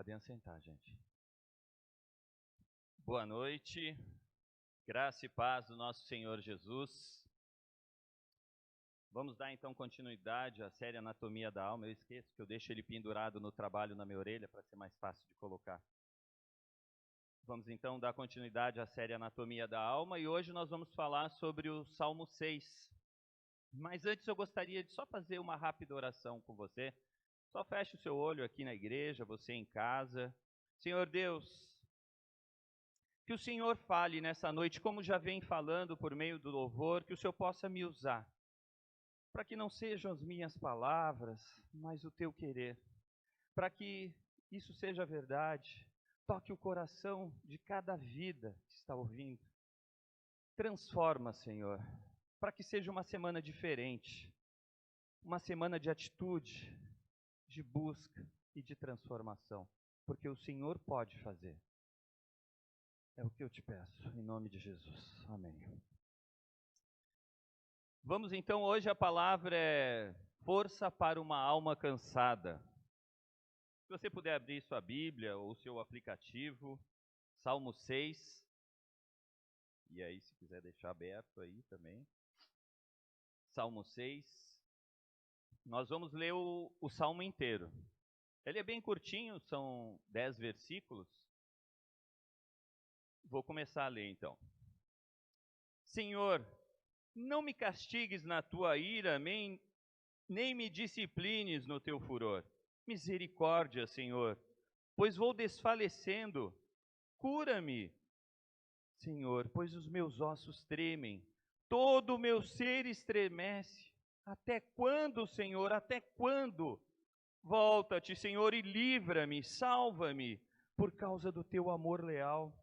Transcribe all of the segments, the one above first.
Podem assentar, gente. Boa noite, graça e paz do nosso Senhor Jesus. Vamos dar então continuidade à série Anatomia da Alma. Eu esqueço que eu deixo ele pendurado no trabalho na minha orelha para ser mais fácil de colocar. Vamos então dar continuidade à série Anatomia da Alma e hoje nós vamos falar sobre o Salmo 6. Mas antes eu gostaria de só fazer uma rápida oração com você. Só feche o seu olho aqui na igreja, você em casa. Senhor Deus, que o Senhor fale nessa noite, como já vem falando por meio do louvor, que o Senhor possa me usar, para que não sejam as minhas palavras, mas o teu querer. Para que isso seja verdade, toque o coração de cada vida que está ouvindo. Transforma, Senhor, para que seja uma semana diferente, uma semana de atitude, de busca e de transformação, porque o Senhor pode fazer. É o que eu te peço, em nome de Jesus. Amém. Vamos então, hoje a palavra é força para uma alma cansada. Se você puder abrir sua Bíblia ou seu aplicativo, Salmo 6. E aí, se quiser deixar aberto aí também. Salmo 6. Nós vamos ler o Salmo inteiro. Ele é bem curtinho, são 10 versículos. Vou começar a ler então. Senhor, não me castigues na tua ira, nem me disciplines no teu furor. Misericórdia, Senhor, pois vou desfalecendo. Cura-me, Senhor, pois os meus ossos tremem. Todo o meu ser estremece. Até quando, Senhor, até quando? Volta-te, Senhor, e livra-me, salva-me, por causa do teu amor leal.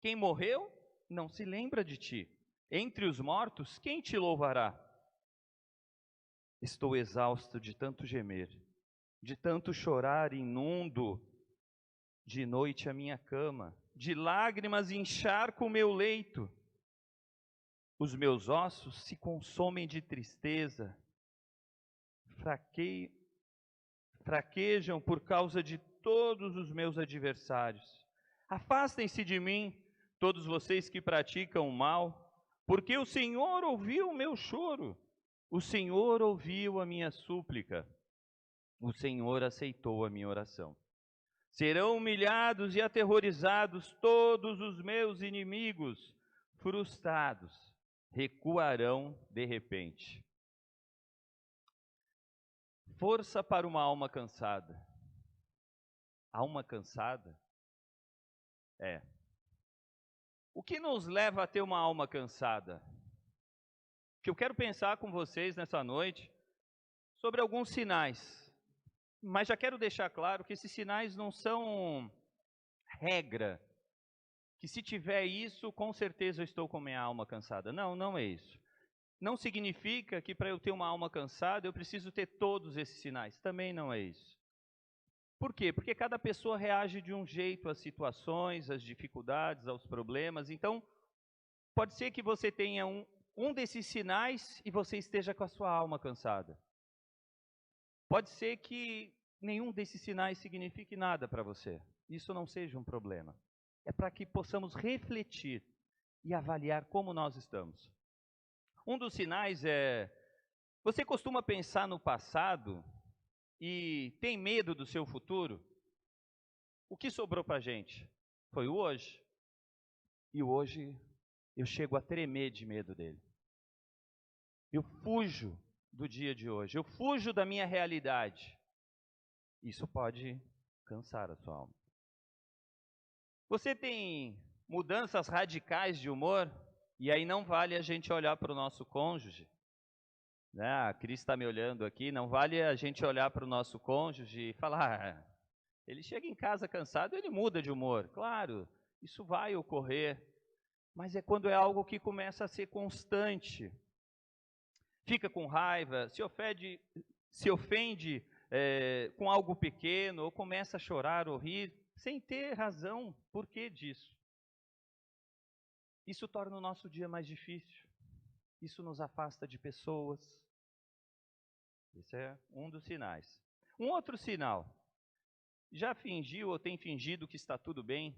Quem morreu não se lembra de ti. Entre os mortos, quem te louvará? Estou exausto de tanto gemer, de tanto chorar, inundo de noite a minha cama, de lágrimas encharco o meu leito. Os meus ossos se consomem de tristeza, fraquejam por causa de todos os meus adversários. Afastem-se de mim, todos vocês que praticam o mal, porque o Senhor ouviu o meu choro, o Senhor ouviu a minha súplica, o Senhor aceitou a minha oração. Serão humilhados e aterrorizados todos os meus inimigos, frustrados, recuarão de repente. Força para uma alma cansada. Alma cansada? O que nos leva a ter uma alma cansada? Que eu quero pensar com vocês nessa noite sobre alguns sinais. Mas já quero deixar claro que esses sinais não são regra, que se tiver isso, com certeza eu estou com minha alma cansada. Não, não é isso. Não significa que para eu ter uma alma cansada eu preciso ter todos esses sinais. Também não é isso. Por quê? Porque cada pessoa reage de um jeito às situações, às dificuldades, aos problemas. Então, pode ser que você tenha um desses sinais e você esteja com a sua alma cansada. Pode ser que nenhum desses sinais signifique nada para você. Isso não seja um problema. É para que possamos refletir e avaliar como nós estamos. Um dos sinais é: você costuma pensar no passado e tem medo do seu futuro? O que sobrou para a gente? Foi o hoje. E o hoje eu chego a tremer de medo dele. Eu fujo do dia de hoje. Eu fujo da minha realidade. Isso pode cansar a sua alma. Você tem mudanças radicais de humor? E aí não vale a gente olhar para o nosso cônjuge. Né? A Cris está me olhando aqui. Não vale a gente olhar para o nosso cônjuge e falar: ele chega em casa cansado, ele muda de humor. Claro, isso vai ocorrer. Mas é quando é algo que começa a ser constante. Fica com raiva, se ofende com algo pequeno, ou começa a chorar ou rir, sem ter razão. Por que disso? Isso torna o nosso dia mais difícil. Isso nos afasta de pessoas. Esse é um dos sinais. Um outro sinal: Já fingiu ou tem fingido que está tudo bem?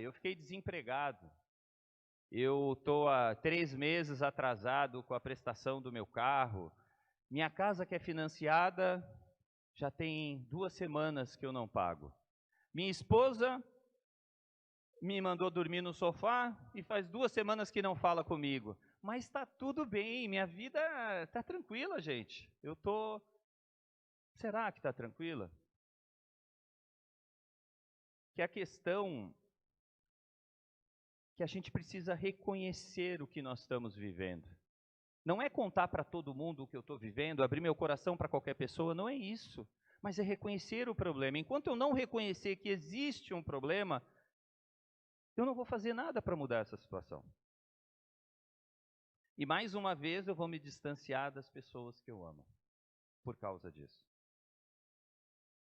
Eu fiquei desempregado. Eu estou há 3 meses atrasado com a prestação do meu carro. Minha casa que é financiada, já tem 2 semanas que eu não pago. Minha esposa me mandou dormir no sofá e faz 2 semanas que não fala comigo. Mas está tudo bem, minha vida está tranquila, gente. Será que está tranquila? Que a questão que a gente precisa reconhecer o que nós estamos vivendo. Não é contar para todo mundo o que eu estou vivendo, abrir meu coração para qualquer pessoa, não é isso. Mas é reconhecer o problema. Enquanto eu não reconhecer que existe um problema, eu não vou fazer nada para mudar essa situação. E mais uma vez eu vou me distanciar das pessoas que eu amo, por causa disso.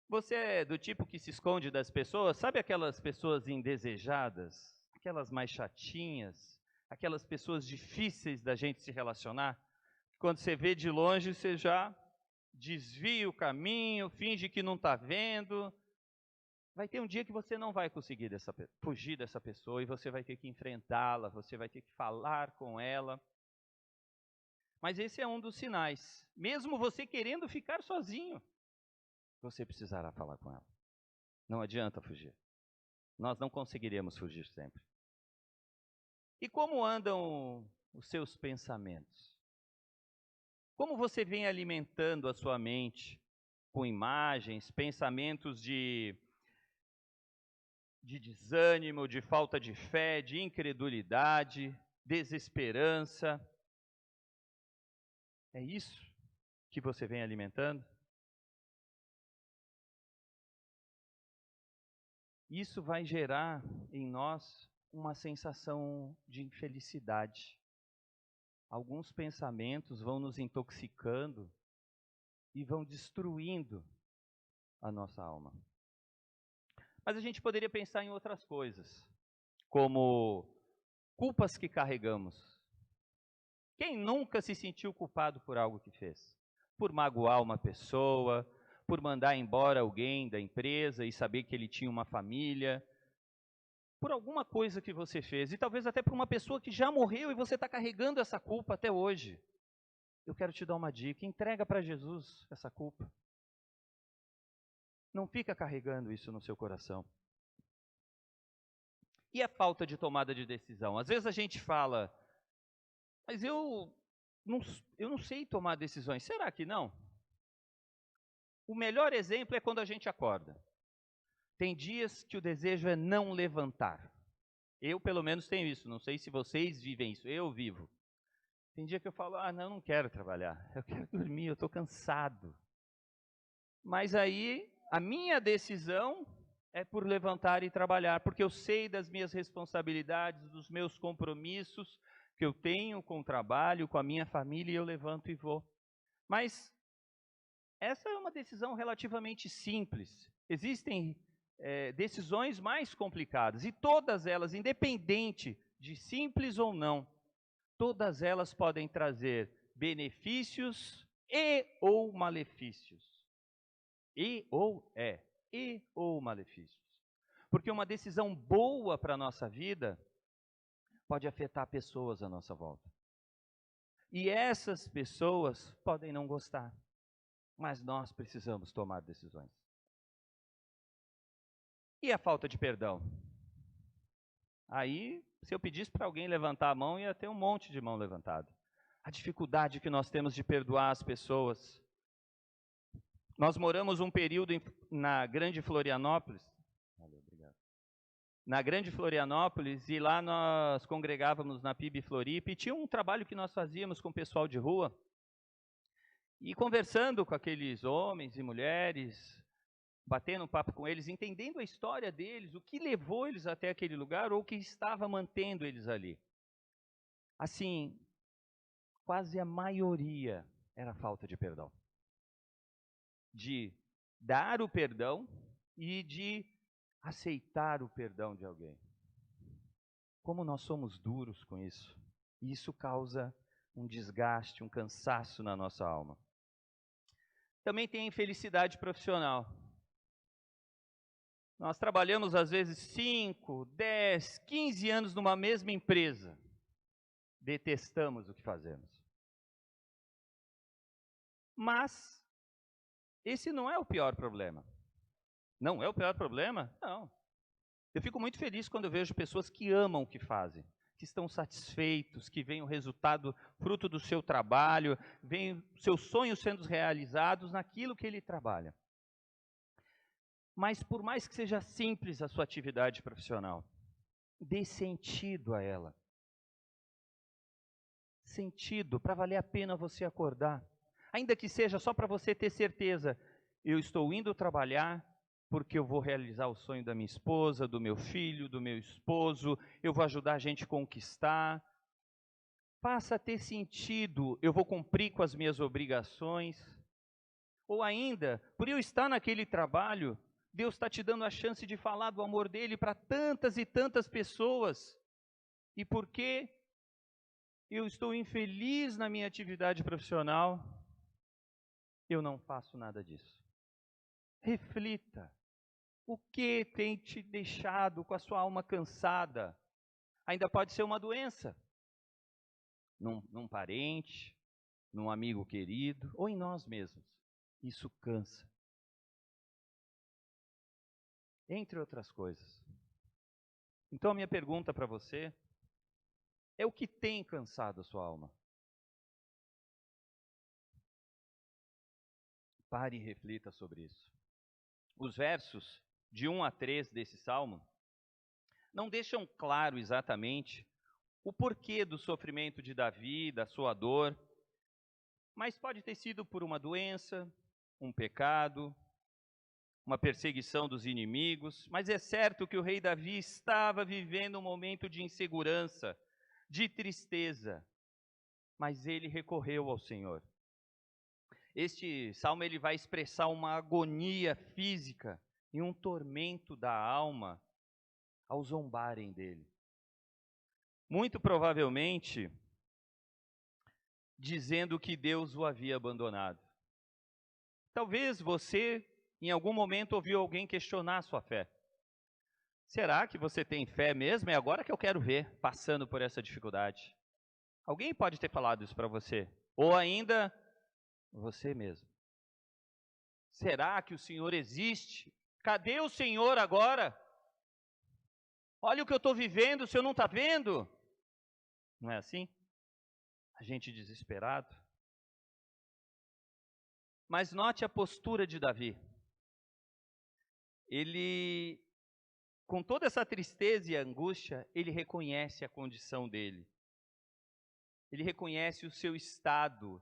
Você é do tipo que se esconde das pessoas? Sabe aquelas pessoas indesejadas? Aquelas mais chatinhas? Aquelas pessoas difíceis da gente se relacionar? Quando você vê de longe, você já desvia o caminho, finge que não está vendo. Vai ter um dia que você não vai conseguir fugir dessa pessoa e você vai ter que enfrentá-la, você vai ter que falar com ela. Mas esse é um dos sinais. Mesmo você querendo ficar sozinho, você precisará falar com ela. Não adianta fugir. Nós não conseguiremos fugir sempre. E como andam os seus pensamentos? Como você vem alimentando a sua mente com imagens, pensamentos de desânimo, de falta de fé, de incredulidade, desesperança? É isso que você vem alimentando? Isso vai gerar em nós uma sensação de infelicidade. Alguns pensamentos vão nos intoxicando e vão destruindo a nossa alma. Mas a gente poderia pensar em outras coisas, como culpas que carregamos. Quem nunca se sentiu culpado por algo que fez? Por magoar uma pessoa, por mandar embora alguém da empresa e saber que ele tinha uma família, por alguma coisa que você fez, e talvez até por uma pessoa que já morreu e você está carregando essa culpa até hoje. Eu quero te dar uma dica: entrega para Jesus essa culpa. Não fica carregando isso no seu coração. E a falta de tomada de decisão? Às vezes a gente fala, mas eu não sei tomar decisões. Será que não? O melhor exemplo é quando a gente acorda. Tem dias que o desejo é não levantar. Eu, pelo menos, tenho isso. Não sei se vocês vivem isso. Eu vivo. Tem dia que eu falo, não quero trabalhar. Eu quero dormir, eu estou cansado. Mas aí, a minha decisão é por levantar e trabalhar, porque eu sei das minhas responsabilidades, dos meus compromissos que eu tenho com o trabalho, com a minha família, e eu levanto e vou. Mas essa é uma decisão relativamente simples. Existem decisões mais complicadas, e todas elas, independente de simples ou não, todas elas podem trazer benefícios e ou malefícios. E ou malefícios. Porque uma decisão boa para a nossa vida pode afetar pessoas à nossa volta. E essas pessoas podem não gostar, mas nós precisamos tomar decisões. E a falta de perdão? Aí, se eu pedisse para alguém levantar a mão, ia ter um monte de mão levantada. A dificuldade que nós temos de perdoar as pessoas. Nós moramos um período na Grande Florianópolis. Na Grande Florianópolis, e lá nós congregávamos na PIB Floripa, e tinha um trabalho que nós fazíamos com o pessoal de rua, e conversando com aqueles homens e mulheres, batendo um papo com eles, entendendo a história deles, o que levou eles até aquele lugar, ou o que estava mantendo eles ali. Assim, quase a maioria era falta de perdão. De dar o perdão e de aceitar o perdão de alguém. Como nós somos duros com isso. E isso causa um desgaste, um cansaço na nossa alma. Também tem a infelicidade profissional. Nós trabalhamos às vezes 5, 10, 15 anos numa mesma empresa. Detestamos o que fazemos. Mas esse não é o pior problema. Não é o pior problema? Não. Eu fico muito feliz quando eu vejo pessoas que amam o que fazem, que estão satisfeitos, que veem o resultado fruto do seu trabalho, veem seus sonhos sendo realizados naquilo que ele trabalha. Mas por mais que seja simples a sua atividade profissional, dê sentido a ela. Sentido para valer a pena você acordar. Ainda que seja só para você ter certeza, eu estou indo trabalhar porque eu vou realizar o sonho da minha esposa, do meu filho, do meu esposo, eu vou ajudar a gente a conquistar. Passa a ter sentido, eu vou cumprir com as minhas obrigações. Ou ainda, por eu estar naquele trabalho, Deus está te dando a chance de falar do amor dele para tantas e tantas pessoas. E porque eu estou infeliz na minha atividade profissional, eu não faço nada disso. Reflita. O que tem te deixado com a sua alma cansada? Ainda pode ser uma doença. Num parente, num amigo querido, ou em nós mesmos. Isso cansa. Entre outras coisas. Então a minha pergunta para você é: o que tem cansado a sua alma? Pare e reflita sobre isso. Os versos de 1 a 3 desse salmo não deixam claro exatamente o porquê do sofrimento de Davi, da sua dor, mas pode ter sido por uma doença, um pecado, uma perseguição dos inimigos, mas é certo que o rei Davi estava vivendo um momento de insegurança, de tristeza, mas ele recorreu ao Senhor. Este salmo ele vai expressar uma agonia física e um tormento da alma ao zombarem dele. Muito provavelmente dizendo que Deus o havia abandonado. Talvez você, em algum momento, ouviu alguém questionar a sua fé. Será que você tem fé mesmo? É agora que eu quero ver, passando por essa dificuldade. Alguém pode ter falado isso para você. Ou ainda, você mesmo. Será que o Senhor existe? Cadê o Senhor agora? Olha o que eu estou vivendo, o Senhor não está vendo? Não é assim? A gente desesperado. Mas note a postura de Davi. Ele, com toda essa tristeza e angústia, ele reconhece a condição dele. Ele reconhece o seu estado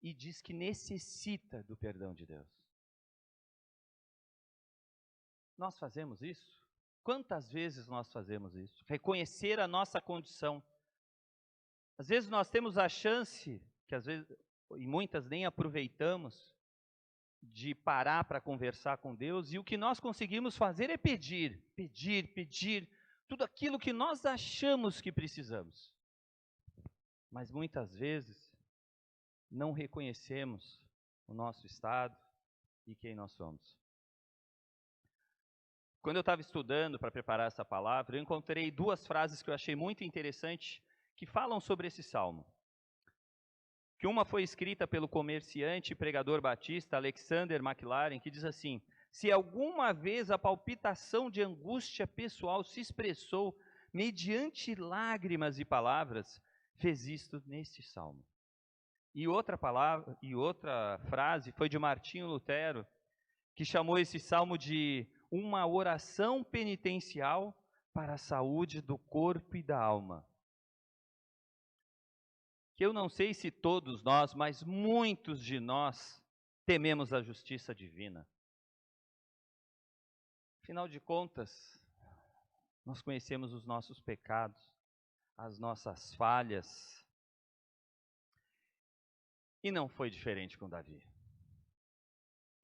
e diz que necessita do perdão de Deus. Nós fazemos isso? Quantas vezes nós fazemos isso? Reconhecer a nossa condição. Às vezes nós temos a chance, que às vezes, e muitas nem aproveitamos, de parar para conversar com Deus, e o que nós conseguimos fazer é pedir, pedir, pedir, tudo aquilo que nós achamos que precisamos. Mas muitas vezes não reconhecemos o nosso estado e quem nós somos. Quando eu estava estudando para preparar essa palavra, eu encontrei 2 frases que eu achei muito interessantes, que falam sobre esse salmo. Que uma foi escrita pelo comerciante e pregador batista Alexander McLaren, que diz assim: se alguma vez a palpitação de angústia pessoal se expressou mediante lágrimas e palavras, fez isto neste salmo. E outra frase foi de Martinho Lutero, que chamou esse salmo de uma oração penitencial para a saúde do corpo e da alma. Que eu não sei se todos nós, mas muitos de nós tememos a justiça divina. Afinal de contas, nós conhecemos os nossos pecados, as nossas falhas, e não foi diferente com Davi.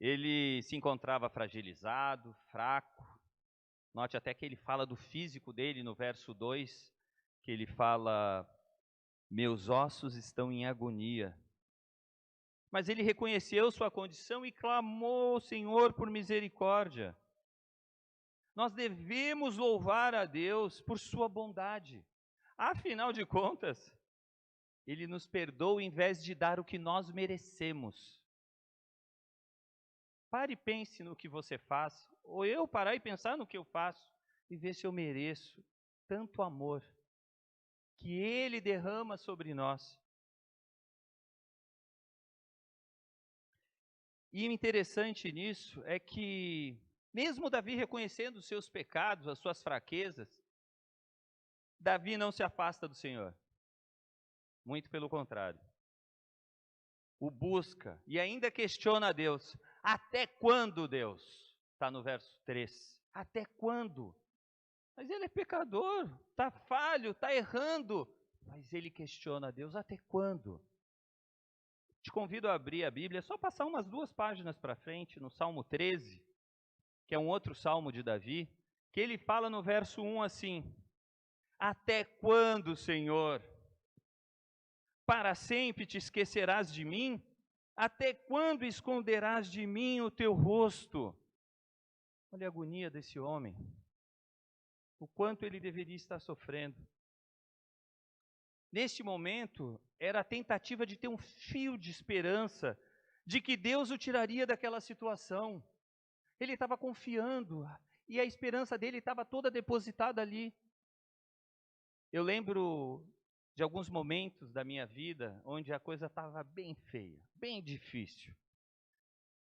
Ele se encontrava fragilizado, fraco. Note até que ele fala do físico dele no verso 2, que ele fala: meus ossos estão em agonia. mas ele reconheceu sua condição e clamou ao Senhor por misericórdia. Nós devemos louvar a Deus por sua bondade. Afinal de contas, Ele nos perdoa em vez de dar o que nós merecemos. Pare e pense no que você faz, ou eu parar e pensar no que eu faço, e ver se eu mereço tanto amor que Ele derrama sobre nós. E o interessante nisso é que, mesmo Davi reconhecendo os seus pecados, as suas fraquezas, Davi não se afasta do Senhor. Muito pelo contrário. O busca e ainda questiona a Deus. Até quando, Deus? Está no verso 3. Até quando? Mas ele é pecador, está falho, está errando. Mas ele questiona a Deus, até quando? Te convido a abrir a Bíblia, é só passar umas 2 páginas para frente, no Salmo 13, que é um outro salmo de Davi, que ele fala no verso 1 assim: até quando, Senhor? Para sempre te esquecerás de mim? Até quando esconderás de mim o teu rosto? Olha a agonia desse homem. O quanto ele deveria estar sofrendo. Neste momento, era a tentativa de ter um fio de esperança de que Deus o tiraria daquela situação. Ele estava confiando e a esperança dele estava toda depositada ali. Eu lembro de alguns momentos da minha vida onde a coisa estava bem feia, bem difícil.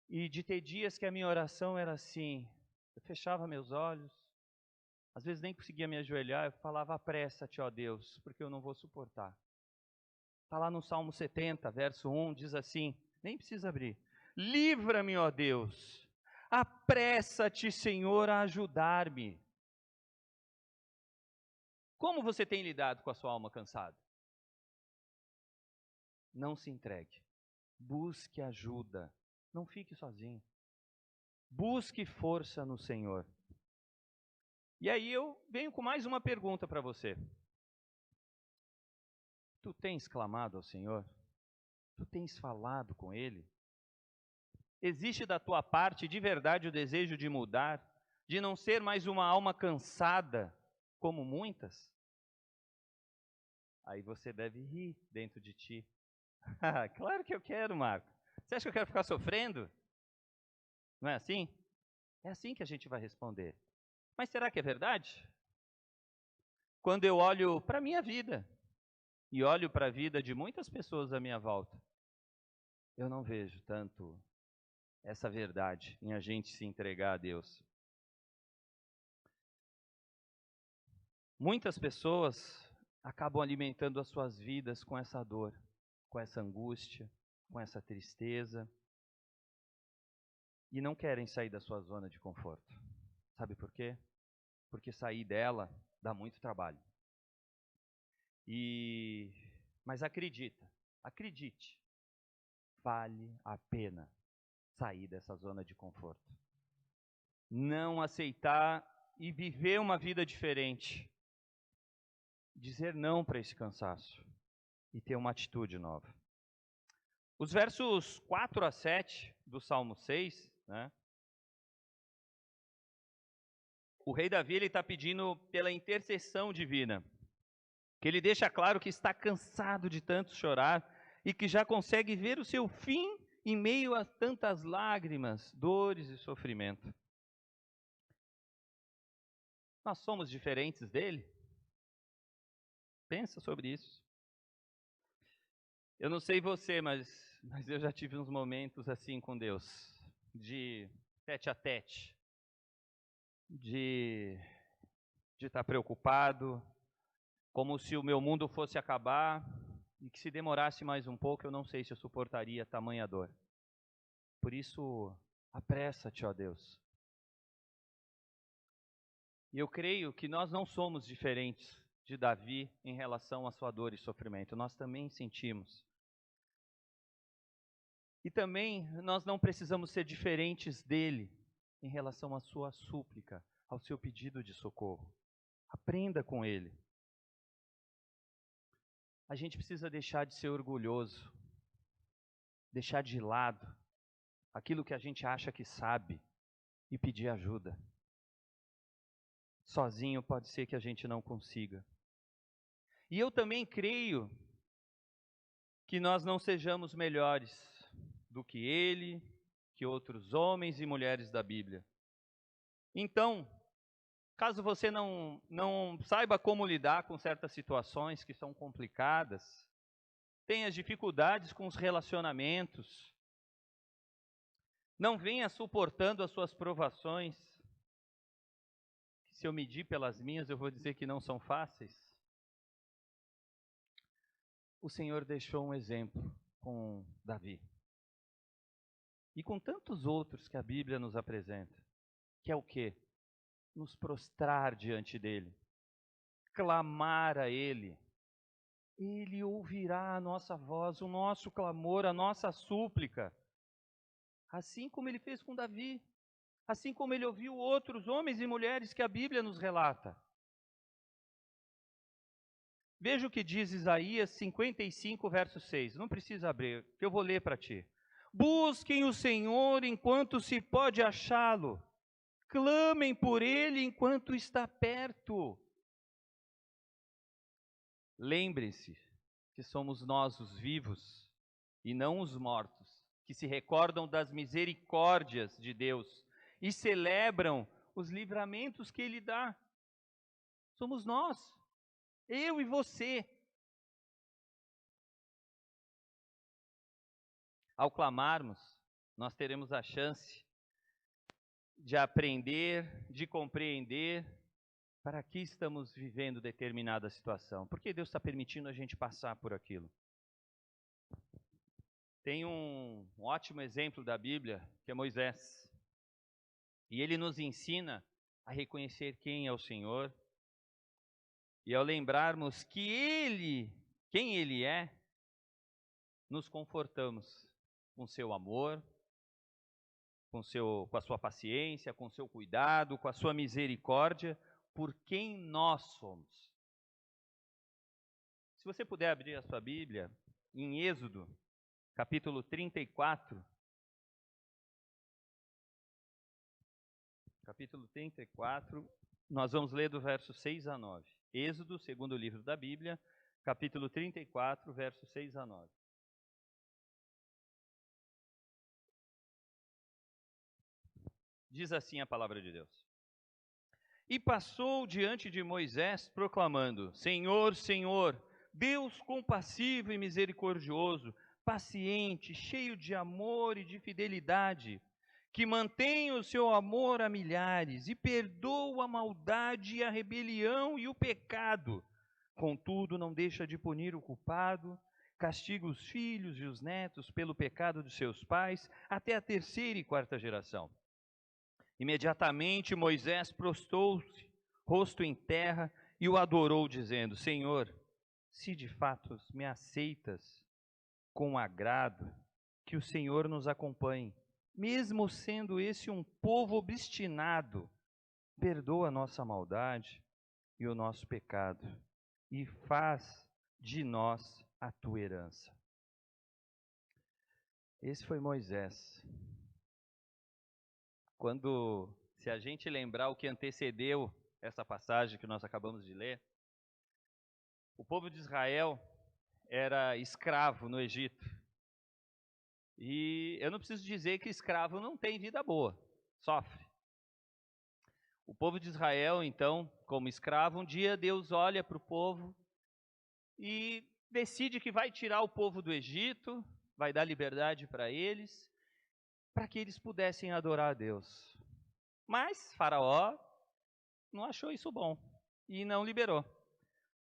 E de ter dias que a minha oração era assim, eu fechava meus olhos, às vezes nem conseguia me ajoelhar, eu falava, apressa-te, ó Deus, porque eu não vou suportar. Está lá no Salmo 70, verso 1, diz assim, nem precisa abrir. Livra-me, ó Deus, apressa-te, Senhor, a ajudar-me. Como você tem lidado com a sua alma cansada? Não se entregue. Busque ajuda. Não fique sozinho. Busque força no Senhor. E aí eu venho com mais uma pergunta para você. Tu tens clamado ao Senhor? Tu tens falado com Ele? Existe da tua parte de verdade o desejo de mudar, de não ser mais uma alma cansada, como muitas? Aí você deve rir dentro de ti. Claro que eu quero, Marco. Você acha que eu quero ficar sofrendo? Não é assim? É assim que a gente vai responder. Mas será que é verdade? Quando eu olho para a minha vida e olho para a vida de muitas pessoas à minha volta, eu não vejo tanto essa verdade em a gente se entregar a Deus. Muitas pessoas acabam alimentando as suas vidas com essa dor, com essa angústia, com essa tristeza, e não querem sair da sua zona de conforto. Sabe por quê? Porque sair dela dá muito trabalho. Mas acredite, vale a pena sair dessa zona de conforto. Não aceitar e viver uma vida diferente. Dizer não para esse cansaço e ter uma atitude nova. Os versos 4 a 7 do Salmo 6, né? O rei Davi está pedindo pela intercessão divina, que ele deixa claro que está cansado de tanto chorar e que já consegue ver o seu fim em meio a tantas lágrimas, dores e sofrimento. Nós somos diferentes dele? Pensa sobre isso. Eu não sei você, mas eu já tive uns momentos assim com Deus, de tete a tete, de estar preocupado, como se o meu mundo fosse acabar e que se demorasse mais um pouco, eu não sei se eu suportaria tamanha dor. Por isso, apressa-te, ó Deus. E eu creio que nós não somos diferentes de Davi em relação à sua dor e sofrimento. Nós também sentimos. E também nós não precisamos ser diferentes dele em relação à sua súplica, ao seu pedido de socorro. Aprenda com ele. A gente precisa deixar de ser orgulhoso deixar de lado aquilo que a gente acha que sabe e pedir ajuda. Sozinho pode ser que a gente não consiga. E eu também creio que nós não sejamos melhores do que ele, que outros homens e mulheres da Bíblia. Então, caso você não saiba como lidar com certas situações que são complicadas, tenha dificuldades com os relacionamentos, não venha suportando as suas provações, que se eu medir pelas minhas, eu vou dizer que não são fáceis. O Senhor deixou um exemplo com Davi. E com tantos outros que a Bíblia nos apresenta, que é o quê? Nos prostrar diante dele, clamar a ele. Ele ouvirá a nossa voz, o nosso clamor, a nossa súplica. Assim como ele fez com Davi, assim como ele ouviu outros homens e mulheres que a Bíblia nos relata. Veja o que diz Isaías 55, verso 6. Não precisa abrir, que eu vou ler para ti. Busquem o Senhor enquanto se pode achá-lo. Clamem por ele enquanto está perto. Lembre-se que somos nós os vivos e não os mortos, que se recordam das misericórdias de Deus e celebram os livramentos que ele dá. Somos nós, eu e você. Ao clamarmos, nós teremos a chance de aprender, de compreender para que estamos vivendo determinada situação. Por que Deus está permitindo a gente passar por aquilo? Tem um ótimo exemplo da Bíblia, que é Moisés. E ele nos ensina a reconhecer quem é o Senhor. E ao lembrarmos que quem Ele é, nos confortamos com seu amor, com a sua paciência, com seu cuidado, com a sua misericórdia, por quem nós somos. Se você puder abrir a sua Bíblia, em Êxodo, capítulo 34. Capítulo 34, nós vamos ler do verso 6 a 9. Êxodo, segundo livro da Bíblia, capítulo 34, verso 6 a 9. Diz assim a palavra de Deus. E passou diante de Moisés, proclamando: Senhor, Senhor, Deus compassivo e misericordioso, paciente, cheio de amor e de fidelidade, que mantém o seu amor a milhares e perdoa a maldade e a rebelião e o pecado. Contudo, não deixa de punir o culpado, castiga os filhos e os netos pelo pecado de seus pais, até a terceira e quarta geração. Imediatamente Moisés prostrou-se, rosto em terra, e o adorou, dizendo: Senhor, se de fato me aceitas com agrado, que o Senhor nos acompanhe, mesmo sendo esse um povo obstinado, perdoa a nossa maldade e o nosso pecado, e faz de nós a tua herança. Esse foi Moisés. Se a gente lembrar o que antecedeu essa passagem que nós acabamos de ler, o povo de Israel era escravo no Egito. E eu não preciso dizer que escravo não tem vida boa, sofre. O povo de Israel, então, como escravo, um dia Deus olha para o povo e decide que vai tirar o povo do Egito, vai dar liberdade para eles, para que eles pudessem adorar a Deus. Mas Faraó não achou isso bom e não liberou.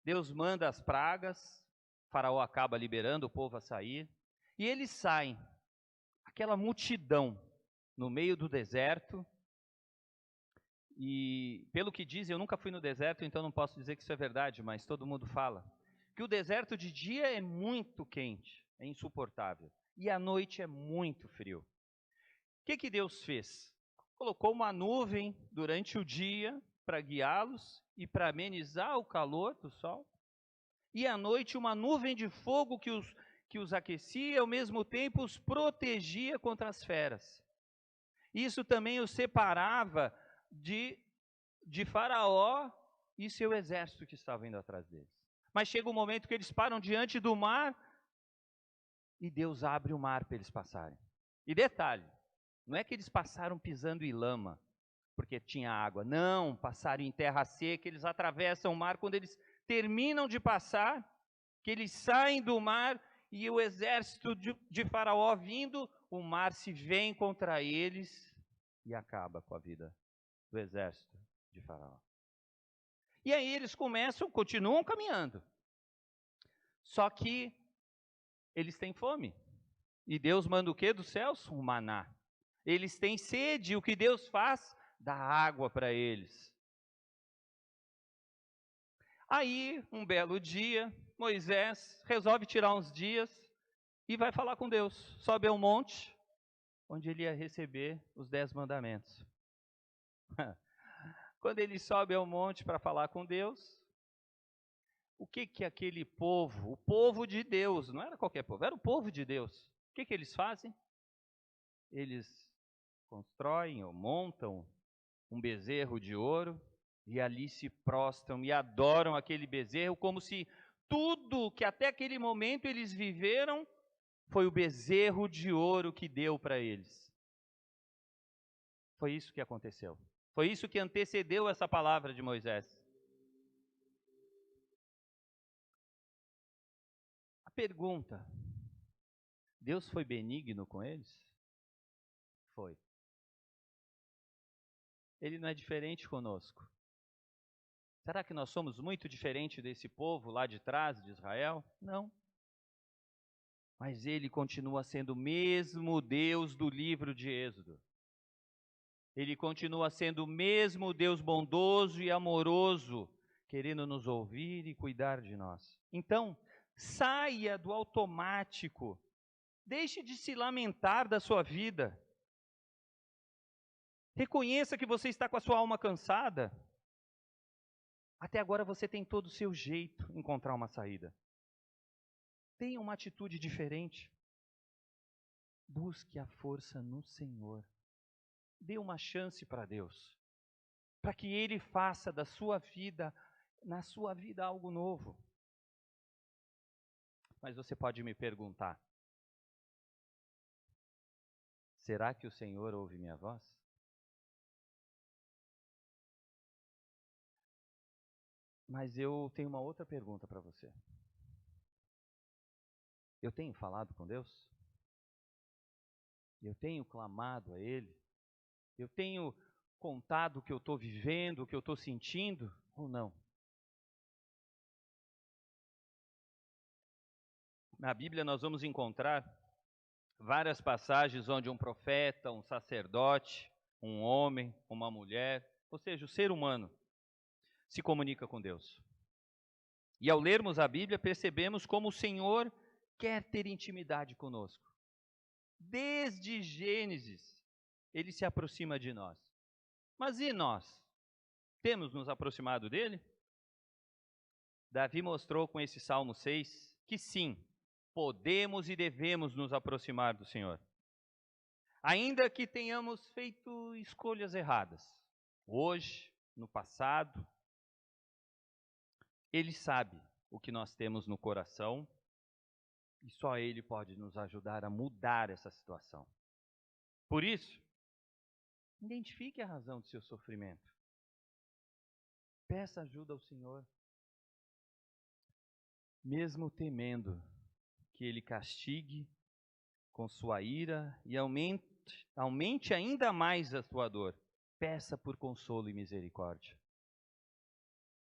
Deus manda as pragas, Faraó acaba liberando o povo a sair, e eles saem, aquela multidão no meio do deserto. E pelo que dizem, eu nunca fui no deserto, então não posso dizer que isso é verdade, mas todo mundo fala que o deserto de dia é muito quente, é insuportável, e à noite é muito frio. O que Deus fez? Colocou uma nuvem durante o dia para guiá-los e para amenizar o calor do sol, e à noite uma nuvem de fogo que os aquecia e ao mesmo tempo os protegia contra as feras. Isso também os separava de Faraó e seu exército que estava indo atrás deles. Mas chega um momento que eles param diante do mar e Deus abre o mar para eles passarem. E detalhe, não é que eles passaram pisando em lama, porque tinha água. Não, passaram em terra seca, eles atravessam o mar. Quando eles terminam de passar, que eles saem do mar e o exército de Faraó vindo, o mar se vem contra eles e acaba com a vida do exército de Faraó. E aí eles continuam caminhando. Só que eles têm fome. E Deus manda o quê dos céus? Um maná. Eles têm sede, o que Deus faz? Dá água para eles. Aí, um belo dia, Moisés resolve tirar uns dias e vai falar com Deus. Sobe ao monte, onde ele ia receber os 10 mandamentos. Quando ele sobe ao monte para falar com Deus, o que aquele povo, o povo de Deus, não era qualquer povo, era o povo de Deus. O que eles fazem? Eles constroem ou montam um bezerro de ouro e ali se prostram e adoram aquele bezerro como se tudo que até aquele momento eles viveram foi o bezerro de ouro que deu para eles. Foi isso que aconteceu. Foi isso que antecedeu essa palavra de Moisés. A pergunta: Deus foi benigno com eles? Foi. Ele não é diferente conosco. Será que nós somos muito diferentes desse povo lá de trás, de Israel? Não. Mas ele continua sendo o mesmo Deus do livro de Êxodo. Ele continua sendo o mesmo Deus bondoso e amoroso, querendo nos ouvir e cuidar de nós. Então, saia do automático. Deixe de se lamentar da sua vida. Reconheça que você está com a sua alma cansada. Até agora você tem todo o seu jeito de encontrar uma saída. Tenha uma atitude diferente. Busque a força no Senhor. Dê uma chance para Deus, para que Ele faça da sua vida, na sua vida, algo novo. Mas você pode me perguntar: será que o Senhor ouve minha voz? Mas eu tenho uma outra pergunta para você. Eu tenho falado com Deus? Eu tenho clamado a Ele? Eu tenho contado o que eu estou vivendo, o que eu estou sentindo, ou não? Na Bíblia nós vamos encontrar várias passagens onde um profeta, um sacerdote, um homem, uma mulher, ou seja, o ser humano, se comunica com Deus. E ao lermos a Bíblia, percebemos como o Senhor quer ter intimidade conosco. Desde Gênesis, Ele se aproxima de nós. Mas e nós? Temos nos aproximado dEle? Davi mostrou com esse Salmo 6 que sim, podemos e devemos nos aproximar do Senhor. Ainda que tenhamos feito escolhas erradas, hoje, no passado, Ele sabe o que nós temos no coração e só Ele pode nos ajudar a mudar essa situação. Por isso, identifique a razão do seu sofrimento. Peça ajuda ao Senhor. Mesmo temendo que Ele castigue com sua ira e aumente ainda mais a sua dor, peça por consolo e misericórdia.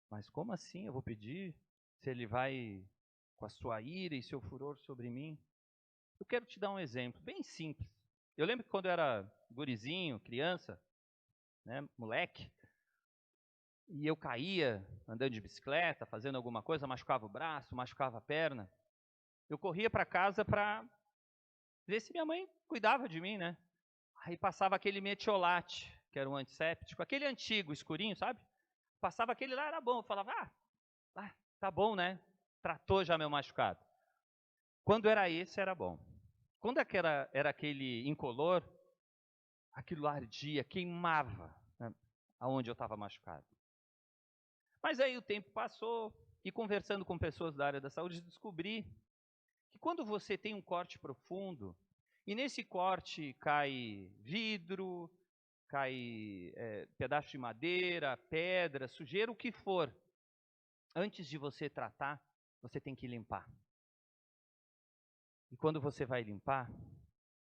Mas como assim eu vou pedir se Ele vai com a sua ira e seu furor sobre mim? Eu quero te dar um exemplo bem simples. Eu lembro que quando eu era gurizinho, criança, moleque, e eu caía andando de bicicleta, fazendo alguma coisa, machucava o braço, machucava a perna, eu corria para casa para ver se minha mãe cuidava de mim, né? Aí passava aquele metiolate, que era um antisséptico, aquele antigo, escurinho, sabe? Passava aquele lá, era bom. Eu falava, tá bom, né? Tratou já meu machucado. Quando era esse, era bom. Quando era aquele incolor, aquilo ardia, queimava, né, aonde eu estava machucado. Mas aí o tempo passou e conversando com pessoas da área da saúde, descobri que quando você tem um corte profundo, e nesse corte cai vidro, cai pedaço de madeira, pedra, sujeira, o que for, antes de você tratar, você tem que limpar. E quando você vai limpar,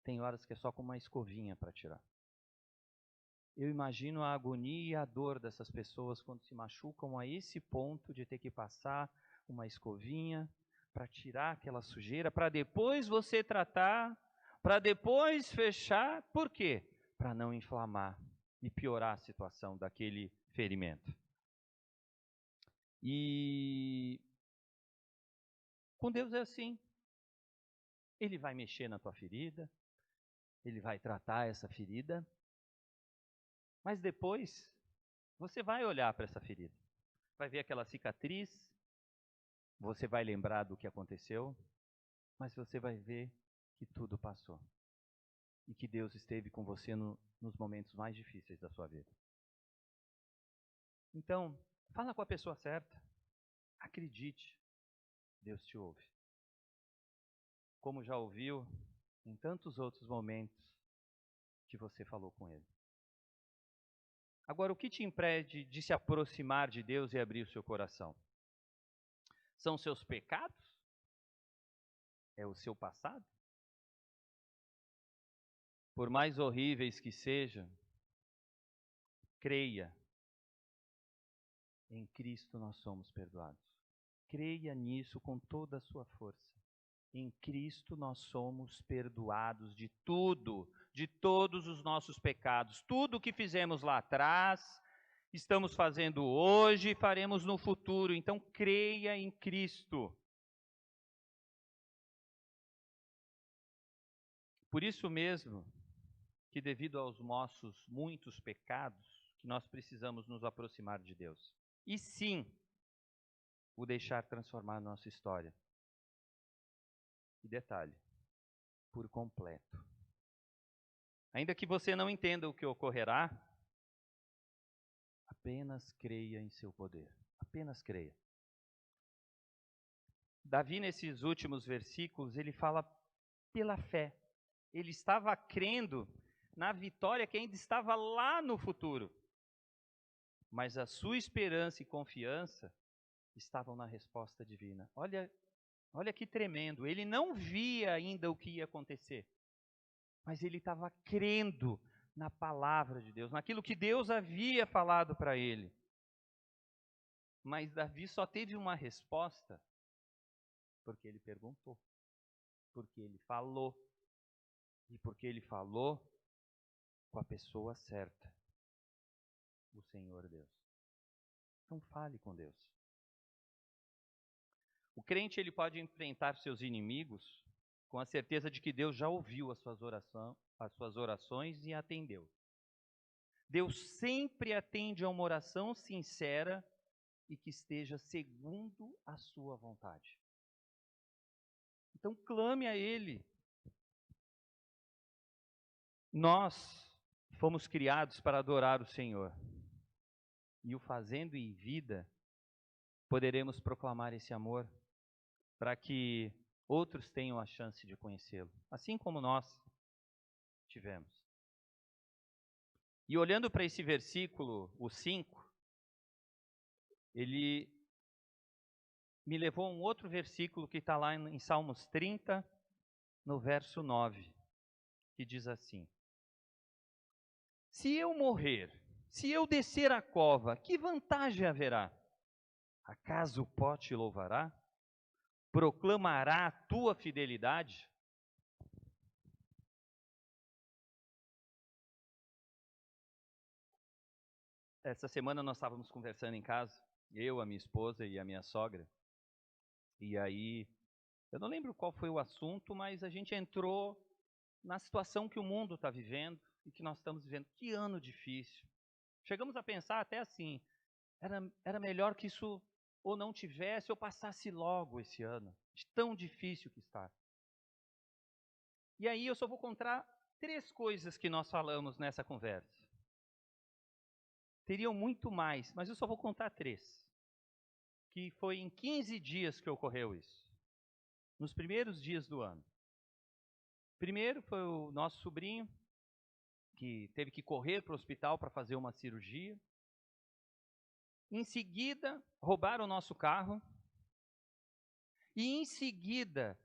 tem horas que é só com uma escovinha para tirar. Eu imagino a agonia e a dor dessas pessoas quando se machucam a esse ponto de ter que passar uma escovinha para tirar aquela sujeira, para depois você tratar, para depois fechar. Por quê? Para não inflamar e piorar a situação daquele ferimento. E com Deus é assim. Ele vai mexer na tua ferida, Ele vai tratar essa ferida, mas depois você vai olhar para essa ferida, vai ver aquela cicatriz, você vai lembrar do que aconteceu, mas você vai ver que tudo passou e que Deus esteve com você nos momentos mais difíceis da sua vida. Então, fala com a pessoa certa, acredite, Deus te ouve. Como já ouviu em tantos outros momentos que você falou com Ele. Agora, o que te impede de se aproximar de Deus e abrir o seu coração? São seus pecados? É o seu passado? Por mais horríveis que sejam, creia. Em Cristo nós somos perdoados. Creia nisso com toda a sua força. Em Cristo nós somos perdoados de tudo, de todos os nossos pecados. Tudo o que fizemos lá atrás, estamos fazendo hoje e faremos no futuro. Então creia em Cristo. Por isso mesmo que devido aos nossos muitos pecados, que nós precisamos nos aproximar de Deus. E sim, o deixar transformar a nossa história. E detalhe, por completo. Ainda que você não entenda o que ocorrerá, apenas creia em seu poder. Apenas creia. Davi, nesses últimos versículos, ele fala pela fé. Ele estava crendo na vitória que ainda estava lá no futuro. Mas a sua esperança e confiança estavam na resposta divina. Olha que tremendo. Ele não via ainda o que ia acontecer. Mas ele estava crendo na palavra de Deus, naquilo que Deus havia falado para ele. Mas Davi só teve uma resposta porque ele perguntou, porque ele falou, e porque ele falou com a pessoa certa, o Senhor Deus. Então fale com Deus. O crente ele pode enfrentar seus inimigos com a certeza de que Deus já ouviu as suas orações e atendeu. Deus sempre atende a uma oração sincera e que esteja segundo a sua vontade. Então clame a Ele. Nós fomos criados para adorar o Senhor. E o fazendo em vida, poderemos proclamar esse amor para que outros tenham a chance de conhecê-lo, assim como nós tivemos. E olhando para esse versículo, o 5, ele me levou a um outro versículo que está lá em Salmos 30, no verso 9, que diz assim: Se eu morrer, se eu descer a cova, que vantagem haverá? Acaso o pó te louvará? Proclamará a tua fidelidade? Essa semana nós estávamos conversando em casa, eu, a minha esposa e a minha sogra. E aí, eu não lembro qual foi o assunto, mas a gente entrou na situação que o mundo está vivendo e que nós estamos vivendo. Que ano difícil. Chegamos a pensar até assim, era melhor que isso ou não tivesse ou passasse logo esse ano, de tão difícil que está. E aí eu só vou contar 3 coisas que nós falamos nessa conversa. Teriam muito mais, mas eu só vou contar 3. Que foi em 15 dias que ocorreu isso. Nos primeiros dias do ano. Primeiro foi o nosso sobrinho, que teve que correr para o hospital para fazer uma cirurgia. Em seguida, roubaram o nosso carro. E em seguida,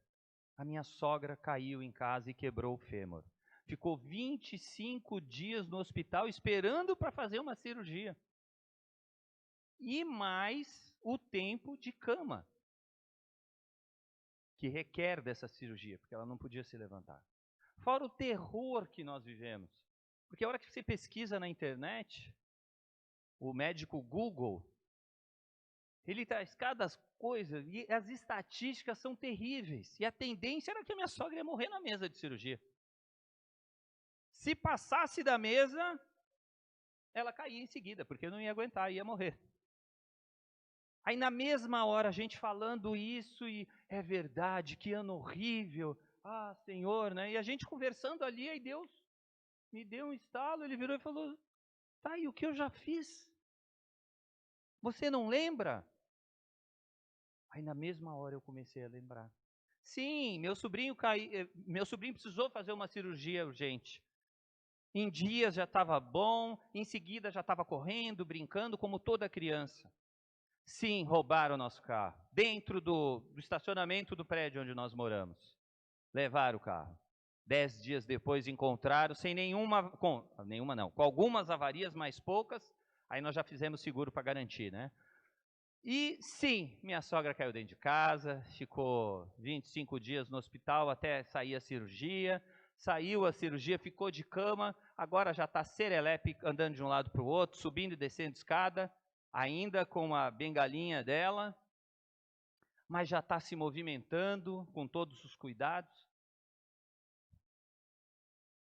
a minha sogra caiu em casa e quebrou o fêmur. Ficou 25 dias no hospital esperando para fazer uma cirurgia. E mais o tempo de cama, que requer dessa cirurgia, porque ela não podia se levantar. Fora o terror que nós vivemos. Porque a hora que você pesquisa na internet, o médico Google, ele traz cada coisa, e as estatísticas são terríveis. E a tendência era que a minha sogra ia morrer na mesa de cirurgia. Se passasse da mesa, ela caía em seguida, porque não ia aguentar, ia morrer. Aí na mesma hora, a gente falando isso, e é verdade, que ano horrível, ah, Senhor, né? E a gente conversando ali, aí Deus me deu um estalo, ele virou e falou, tá, e o que eu já fiz? Você não lembra? Aí na mesma hora eu comecei a lembrar. Sim, meu sobrinho precisou fazer uma cirurgia urgente. Em dias já estava bom, em seguida já estava correndo, brincando, como toda criança. Sim, roubaram o nosso carro. Dentro do estacionamento do prédio onde nós moramos. Levaram o carro. 10 dias depois encontraram, sem com algumas avarias, mais poucas. Aí nós já fizemos seguro para garantir, né? E sim, minha sogra caiu dentro de casa, ficou 25 dias no hospital até sair a cirurgia. Saiu a cirurgia, ficou de cama, agora já está serelepe, andando de um lado para o outro, subindo e descendo escada, ainda com a bengalinha dela, mas já está se movimentando com todos os cuidados.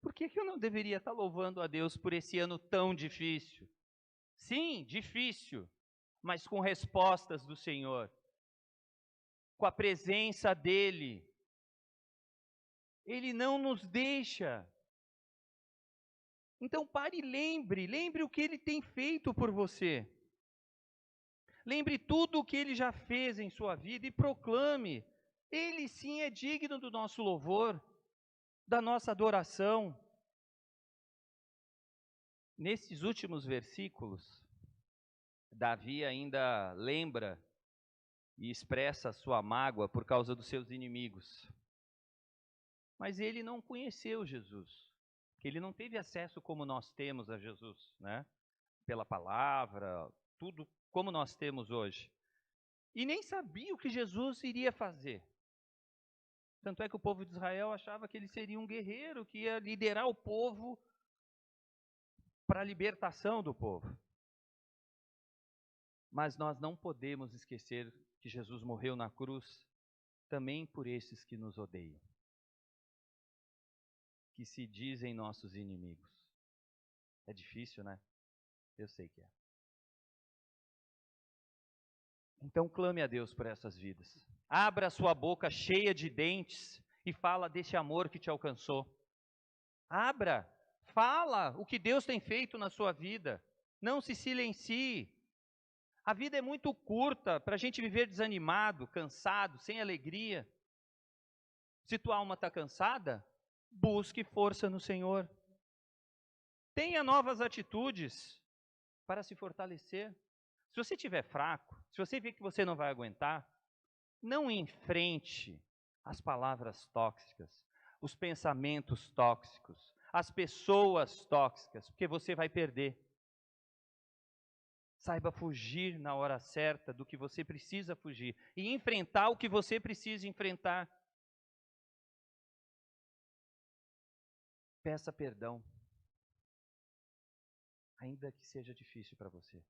Por que eu não deveria estar louvando a Deus por esse ano tão difícil? Sim, difícil, mas com respostas do Senhor, com a presença dEle. Ele não nos deixa. Então pare e lembre o que Ele tem feito por você. Lembre tudo o que Ele já fez em sua vida e proclame. Ele sim é digno do nosso louvor, da nossa adoração. Nesses últimos versículos, Davi ainda lembra e expressa a sua mágoa por causa dos seus inimigos. Mas ele não conheceu Jesus, porque ele não teve acesso como nós temos a Jesus, né? Pela palavra, tudo como nós temos hoje. E nem sabia o que Jesus iria fazer. Tanto é que o povo de Israel achava que ele seria um guerreiro que ia liderar o povo para a libertação do povo. Mas nós não podemos esquecer que Jesus morreu na cruz também por esses que nos odeiam, que se dizem nossos inimigos. É difícil, né? Eu sei que é. Então clame a Deus por essas vidas. Abra a sua boca cheia de dentes e fala desse amor que te alcançou. Abra, fala o que Deus tem feito na sua vida. Não se silencie. A vida é muito curta para a gente viver desanimado, cansado, sem alegria. Se tua alma está cansada, busque força no Senhor. Tenha novas atitudes para se fortalecer. Se você estiver fraco, se você vê que você não vai aguentar, não enfrente as palavras tóxicas, os pensamentos tóxicos, as pessoas tóxicas, porque você vai perder. Saiba fugir na hora certa do que você precisa fugir e enfrentar o que você precisa enfrentar. Peça perdão, ainda que seja difícil para você.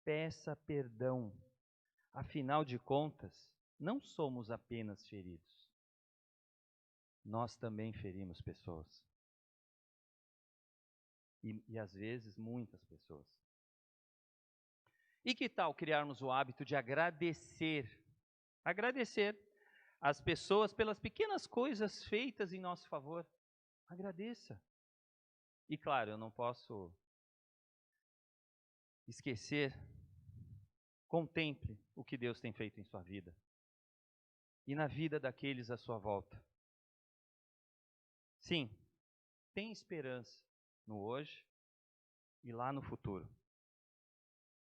Peça perdão. Afinal de contas, não somos apenas feridos. Nós também ferimos pessoas. E às vezes, muitas pessoas. E que tal criarmos o hábito de agradecer? Agradecer. as pessoas pelas pequenas coisas feitas em nosso favor. Agradeça. E claro, eu não posso esquecer, contemple o que Deus tem feito em sua vida e na vida daqueles à sua volta. Sim, tem esperança no hoje e lá no futuro.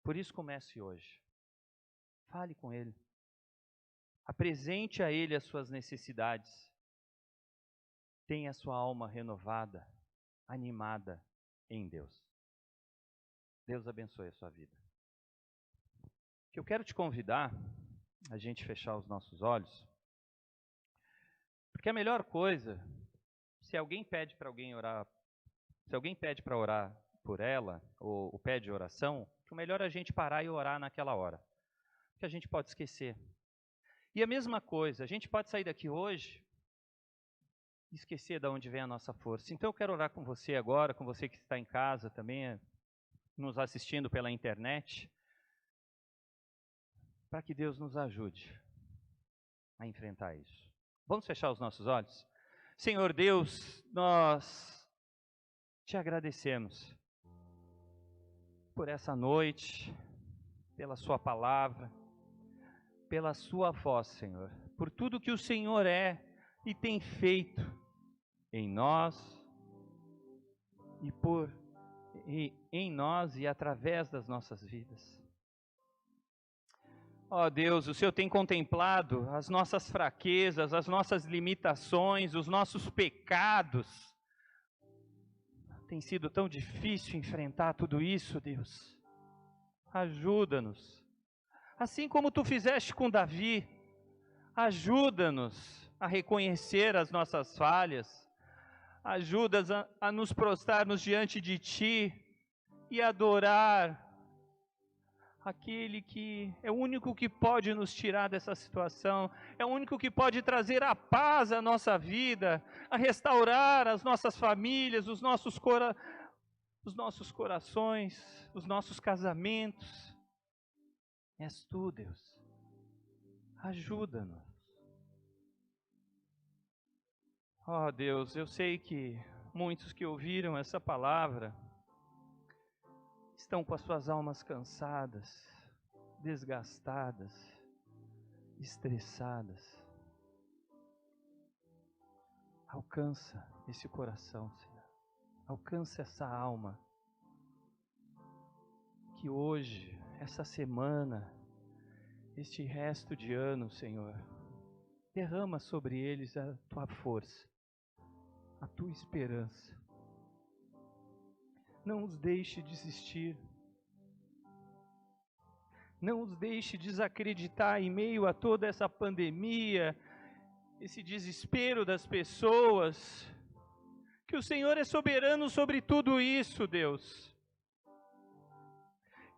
Por isso comece hoje. Fale com Ele. Apresente a Ele as suas necessidades. Tenha a sua alma renovada, animada em Deus. Deus abençoe a sua vida. Eu quero te convidar a gente fechar os nossos olhos, porque a melhor coisa, se alguém pede para alguém orar, se alguém pede para orar por ela, ou pede oração, o melhor é a gente parar e orar naquela hora, porque a gente pode esquecer. E a mesma coisa, a gente pode sair daqui hoje e esquecer de onde vem a nossa força. Então eu quero orar com você agora, com você que está em casa também, nos assistindo pela internet, para que Deus nos ajude a enfrentar isso. Vamos fechar os nossos olhos? Senhor Deus, nós te agradecemos por essa noite, pela sua palavra, pela sua voz, Senhor, por tudo que o Senhor é e tem feito em nós em nós e através das nossas vidas. Ó Deus, o Senhor tem contemplado as nossas fraquezas, as nossas limitações, os nossos pecados. Tem sido tão difícil enfrentar tudo isso, Deus. Ajuda-nos. Assim como tu fizeste com Davi, ajuda-nos a reconhecer as nossas falhas, ajuda-nos a nos prostrarmos diante de Ti e adorar aquele que é o único que pode nos tirar dessa situação, é o único que pode trazer a paz à nossa vida, a restaurar as nossas famílias, os nossos corações, os nossos casamentos. És Tu, Deus. Ajuda-nos. Ó Deus, eu sei que muitos que ouviram essa palavra estão com as suas almas cansadas, desgastadas, estressadas. Alcança esse coração, Senhor. Alcança essa alma. Que hoje, essa semana, este resto de ano, Senhor, derrama sobre eles a Tua força, a Tua esperança. Não os deixe desistir. Não os deixe desacreditar em meio a toda essa pandemia, esse desespero das pessoas. Que o Senhor é soberano sobre tudo isso, Deus.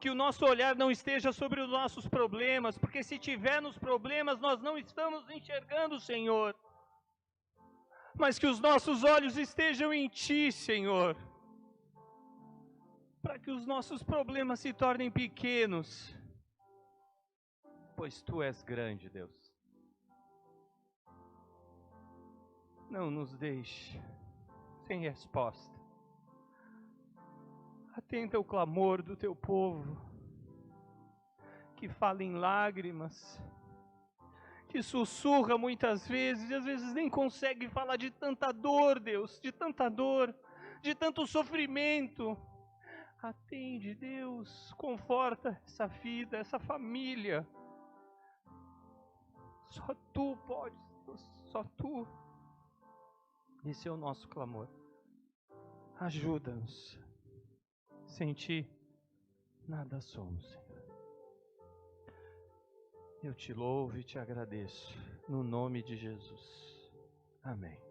Que o nosso olhar não esteja sobre os nossos problemas, porque se tiver nos problemas, nós não estamos enxergando o Senhor. Mas que os nossos olhos estejam em Ti, Senhor. Para que os nossos problemas se tornem pequenos, pois Tu és grande, Deus. Não nos deixe sem resposta. Atenta ao clamor do Teu povo, que fala em lágrimas, que sussurra muitas vezes, e às vezes nem consegue falar de tanta dor, Deus, de tanta dor, de tanto sofrimento. Atende, Deus, conforta essa vida, essa família. Só Tu podes, Deus, só Tu. Esse é o nosso clamor. Ajuda-nos. Sem Ti, nada somos, Senhor. Eu Te louvo e Te agradeço, no nome de Jesus. Amém.